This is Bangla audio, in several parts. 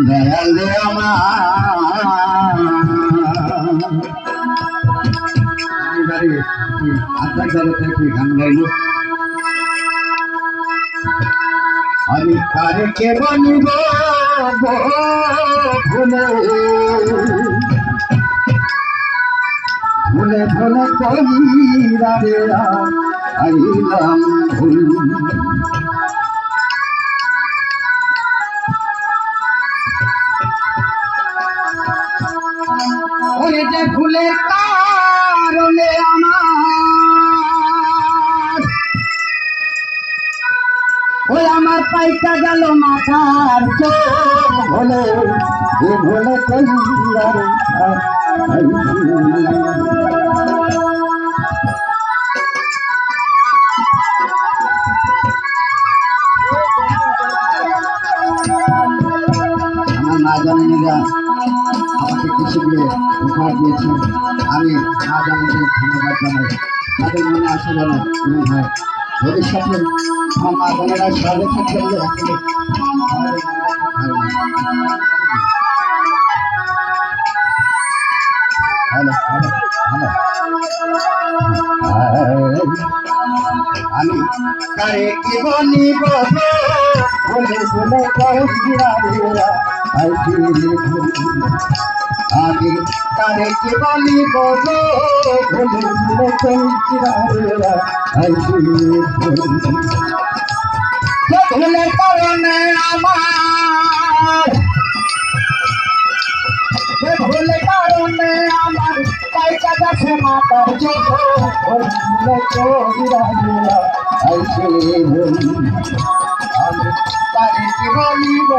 দয়াল রে আমার গান গাইল আমি তারে কে বলিব ভুলে ভুলে ভুলে কহিরা রে আইলাম ভুল ওরে যে ভুলের কারণে আমার পাইকা গেল মাথার চোখ ভোলে এ ভোলে কইরা রে আমার না জানেনিরা আমাকে কিছু দিয়ে উপহার দিয়েছেন আমি না জানেন ধন্যবাদ জানাই তাদের মনে আসা যেন কোনো হয় ভবিষ্যতে আমার মা বোনেরা সর্বে থাকতে হলে আসলে আমি কারে কি বলিব বলে বলে আমি কারে কি বলিব বলে বলে ভুলের কারণে আমার ভুলের কারণে আমার পাইকা গেছে মাতার চোখ আমি তারে কি বলিব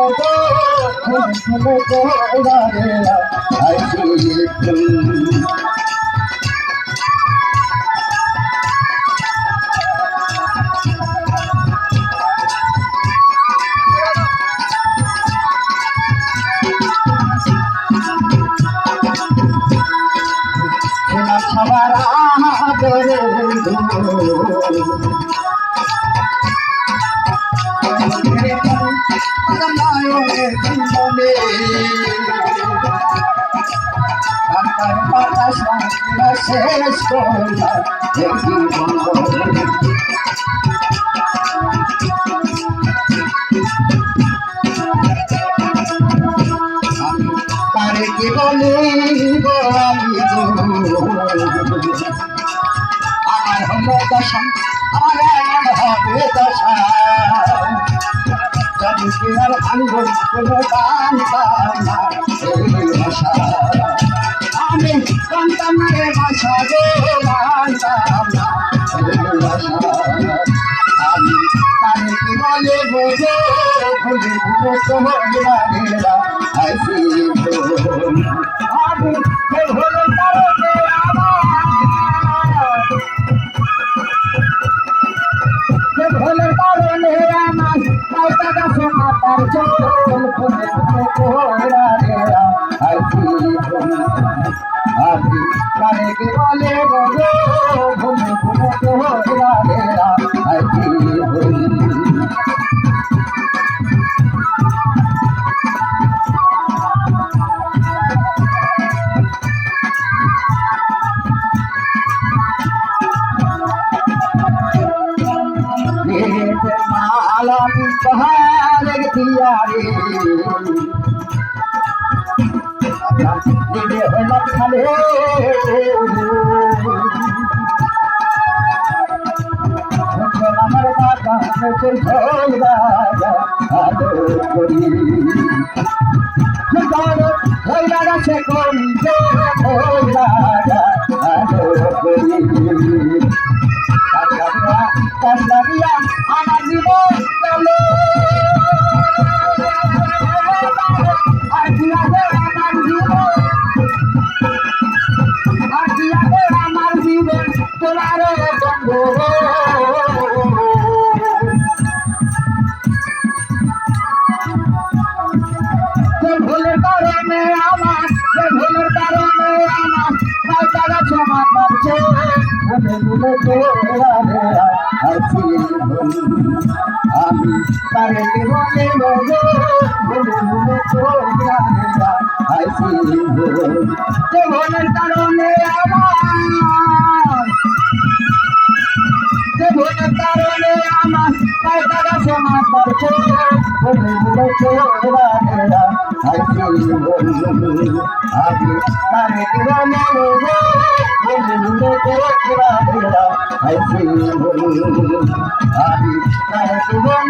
ভুলে সবার আদরে শেষ তারে কি বলিব আমি আমার হলো দশা আমার হবে দশা আমি কি আর ভাঙব কোনো ভাষা আমি কান্তাম রে ভাষা গো কান্তাম আমি তারে কি বলিব গো ভুলে ভুলে তোমরা আসি আমি ভুলে কারণে ভুলের কারণে আমার পাইকা গেছে মাতার চোখ ভুলে ভুলে তোরা রে আসি আমি কারে কি বলে গো ভুলে ভুলে তোরা রে আসি মালামি কহারে দিয়া রে দিবে হলো খালে আমার দাদা চল রাজা আলো করি হইলা গাছে করি রাজা আলো করি কাশলাবিয়া আমার জীবন চলে আমার জীবন তোমার ভুলের কারণে আমার ভুল আমি তারে জীবনে জীবনের কারণে আমার জীবনের কারণে আমার টাকা জমা করছে আমি তারে জীবনে আমি তারে জীবনে